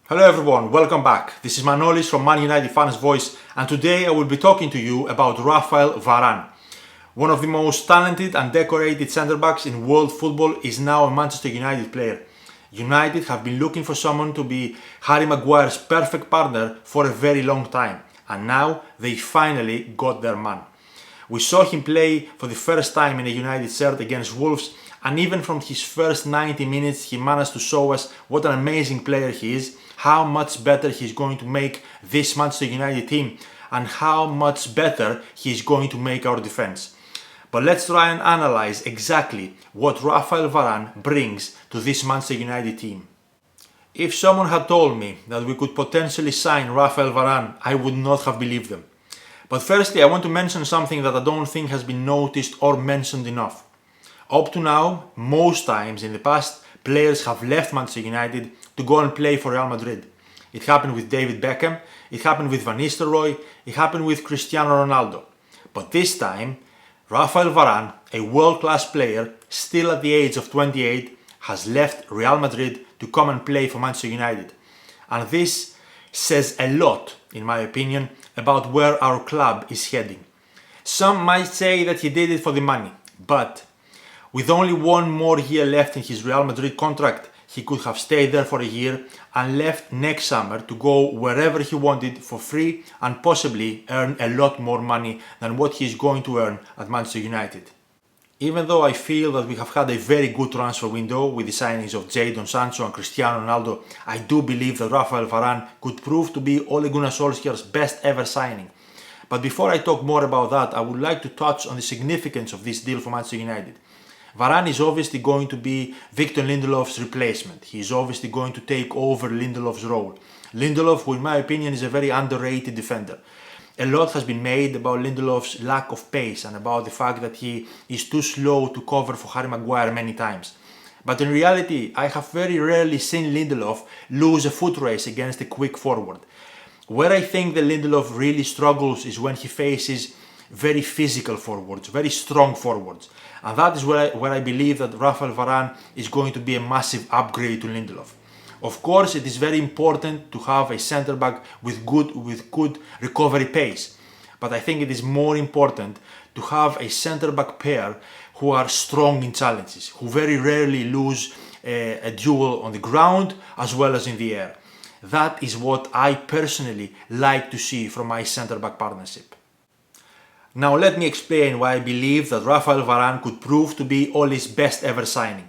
Hello everyone, welcome back. This is 𝗩𝗚𝗚𝗚 from Man United Fans Voice, and today I will be talking to you about Raphael Varane. One of the most talented and decorated centre-backs in world football is now a Manchester United player. United have been looking for someone to be Harry Maguire's perfect partner for a very long time, and now they finally got their man. We saw him play for the first time in a United shirt against Wolves, and even from his first 90 minutes he managed to show us what an amazing player he is, how much better he's going to make this Manchester United team, and how much better he's going to make our defense. But let's try and analyze exactly what Raphael Varane brings to this Manchester United team. If someone had told me that we could potentially sign Raphael Varane, I would not have believed them. But firstly, I want to mention something that I don't think has been noticed or mentioned enough. Up to now, most times in the past, players have left Manchester United to go and play for Real Madrid. It happened with David Beckham, it happened with Van Nistelrooy, it happened with Cristiano Ronaldo. But this time, Raphael Varane, a world-class player, still at the age of 28, has left Real Madrid to come and play for Manchester United. And this says a lot, in my opinion, about where our club is heading. Some might say that he did it for the money, but with only one more year left in his Real Madrid contract, he could have stayed there for a year and left next summer to go wherever he wanted for free and possibly earn a lot more money than what he is going to earn at Manchester United. Even though I feel that we have had a very good transfer window with the signings of Jadon Sancho and Cristiano Ronaldo, I do believe that Raphael Varane could prove to be Ole Gunnar Solskjaer's best ever signing. But before I talk more about that, I would like to touch on the significance of this deal for Manchester United. Varane is obviously going to be Victor Lindelof's replacement. He is obviously going to take over Lindelof's role. Lindelof, who in my opinion is a very underrated defender. A lot has been made about Lindelof's lack of pace and about the fact that he is too slow to cover for Harry Maguire many times. But in reality, I have very rarely seen Lindelof lose a foot race against a quick forward. Where I think that Lindelof really struggles is when he faces very physical forwards, very strong forwards. And that is where I believe that Raphael Varane is going to be a massive upgrade to Lindelof. Of course, it is very important to have a centre-back with good recovery pace. But I think it is more important to have a centre-back pair who are strong in challenges, who very rarely lose a duel on the ground as well as in the air. That is what I personally like to see from my centre-back partnership. Now let me explain why I believe that Raphael Varane could prove to be Ole's best ever signing.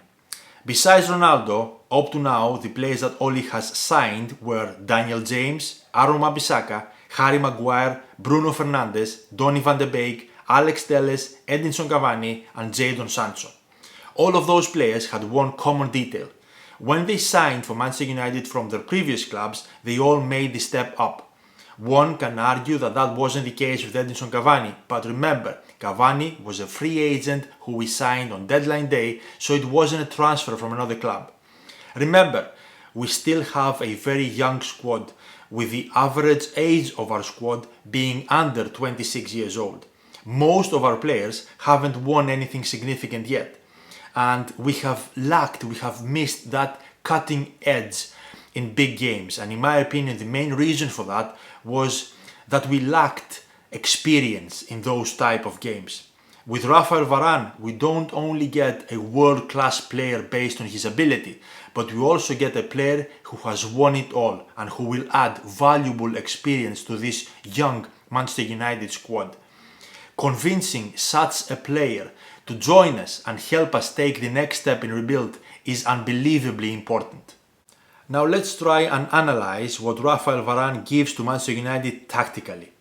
Besides Ronaldo, up to now the players that Ole has signed were Daniel James, Aaron Wan-Bissaka, Harry Maguire, Bruno Fernandes, Donny van de Beek, Alex Telles, Edinson Cavani and Jadon Sancho. All of those players had one common detail. When they signed for Manchester United from their previous clubs, they all made the step up. One can argue that that wasn't the case with Edinson Cavani, but remember, Cavani was a free agent who we signed on deadline day, so it wasn't a transfer from another club. Remember, we still have a very young squad, with the average age of our squad being under 26 years old. Most of our players haven't won anything significant yet, and we have missed that cutting edge in big games, and in my opinion the main reason for that was that we lacked experience in those type of games. With Raphael Varane, we don't only get a world-class player based on his ability, but we also get a player who has won it all and who will add valuable experience to this young Manchester United squad. Convincing such a player to join us and help us take the next step in rebuild is unbelievably important. Now let's try and analyze what Raphael Varane gives to Manchester United tactically.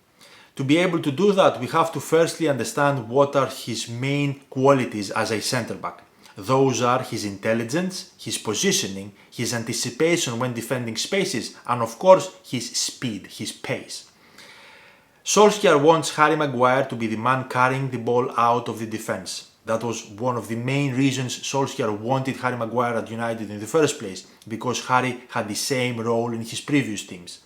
To be able to do that, we have to firstly understand what are his main qualities as a centre-back. Those are his intelligence, his positioning, his anticipation when defending spaces, and of course his speed, his pace. Solskjaer wants Harry Maguire to be the man carrying the ball out of the defence. That was one of the main reasons Solskjaer wanted Harry Maguire at United in the first place, because Harry had the same role in his previous teams.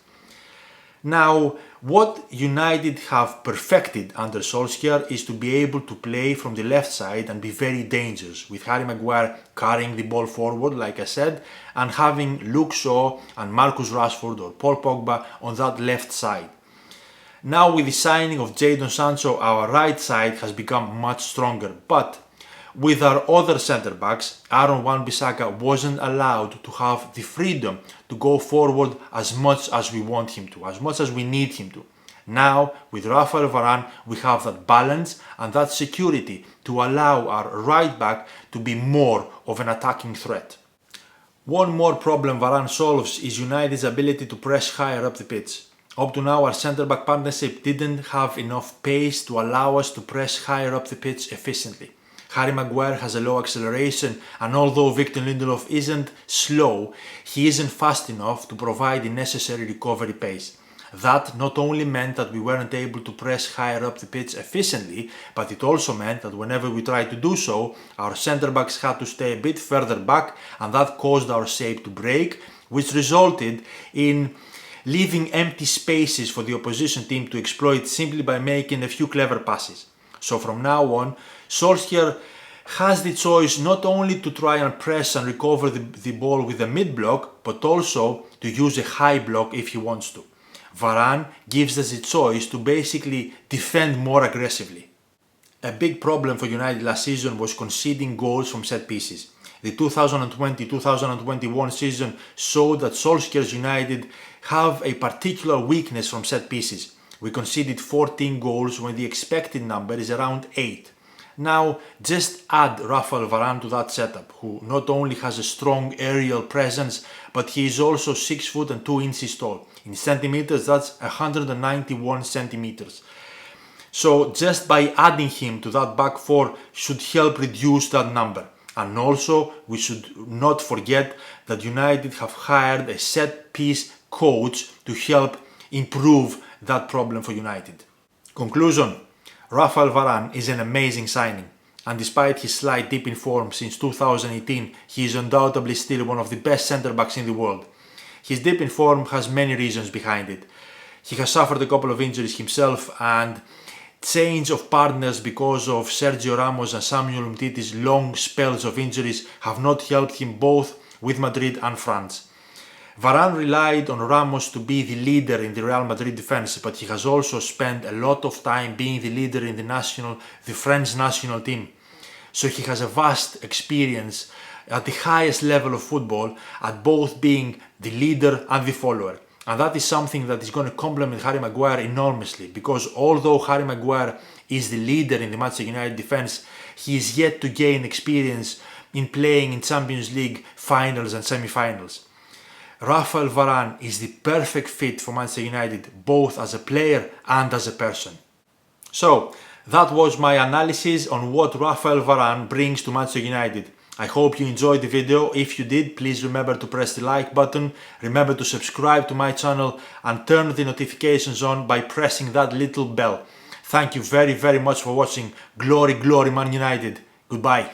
Now, what United have perfected under Solskjaer is to be able to play from the left side and be very dangerous, with Harry Maguire carrying the ball forward, like I said, and having Luke Shaw and Marcus Rashford or Paul Pogba on that left side. Now, with the signing of Jadon Sancho, our right side has become much stronger, but with our other centre-backs, 𝗪𝗏𝗪𝗏𝗧𝗏 wasn't allowed to have the freedom to go forward as much as we want him to, as much as we need him to. Now, with Raphael Varane, we have that balance and that security to allow our right back to be more of an attacking threat. One more problem Varane solves is United's ability to press higher up the pitch. Up to now, our centre-back partnership didn't have enough pace to allow us to press higher up the pitch efficiently. Harry Maguire has a low acceleration, and although Victor Lindelof isn't slow, he isn't fast enough to provide the necessary recovery pace. That not only meant that we weren't able to press higher up the pitch efficiently, but it also meant that whenever we tried to do so, our centre-backs had to stay a bit further back, and that caused our shape to break, which resulted in leaving empty spaces for the opposition team to exploit simply by making a few clever passes. So from now on, Solskjaer has the choice not only to try and press and recover the ball with a mid-block, but also to use a high block if he wants to. Varane gives us the choice to basically defend more aggressively. A big problem for United last season was conceding goals from set pieces. The 2020-2021 season showed that Solskjaer's United have a particular weakness from set pieces. We conceded 14 goals when the expected number is around 8. Now, just add Raphael Varane to that setup, who not only has a strong aerial presence, but he is also 6 foot and 2 inches tall. In centimeters, that's 191 centimeters. So just by adding him to that back four should help reduce that number. And also, we should not forget that United have hired a set piece coach to help improve that problem for United. Conclusion: Raphael Varane is an amazing signing, and despite his slight dip in form since 2018, he is undoubtedly still one of the best centre-backs in the world. His dip in form has many reasons behind it. He has suffered a couple of injuries himself, and change of partners because of Sergio Ramos and Samuel Umtiti's long spells of injuries have not helped him both with Madrid and France. Varane relied on Ramos to be the leader in the Real Madrid defense, but he has also spent a lot of time being the leader in the French national team. So he has a vast experience at the highest level of football at both being the leader and the follower. And that is something that is going to complement Harry Maguire enormously, because although Harry Maguire is the leader in the Manchester United defense, he is yet to gain experience in playing in Champions League finals and semi-finals. Raphael Varane is the perfect fit for Manchester United, both as a player and as a person. So, that was my analysis on what Raphael Varane brings to Manchester United. I hope you enjoyed the video. If you did, please remember to press the like button, remember to subscribe to my channel and turn the notifications on by pressing that little bell. Thank you very much for watching. Glory, glory Man United. Goodbye.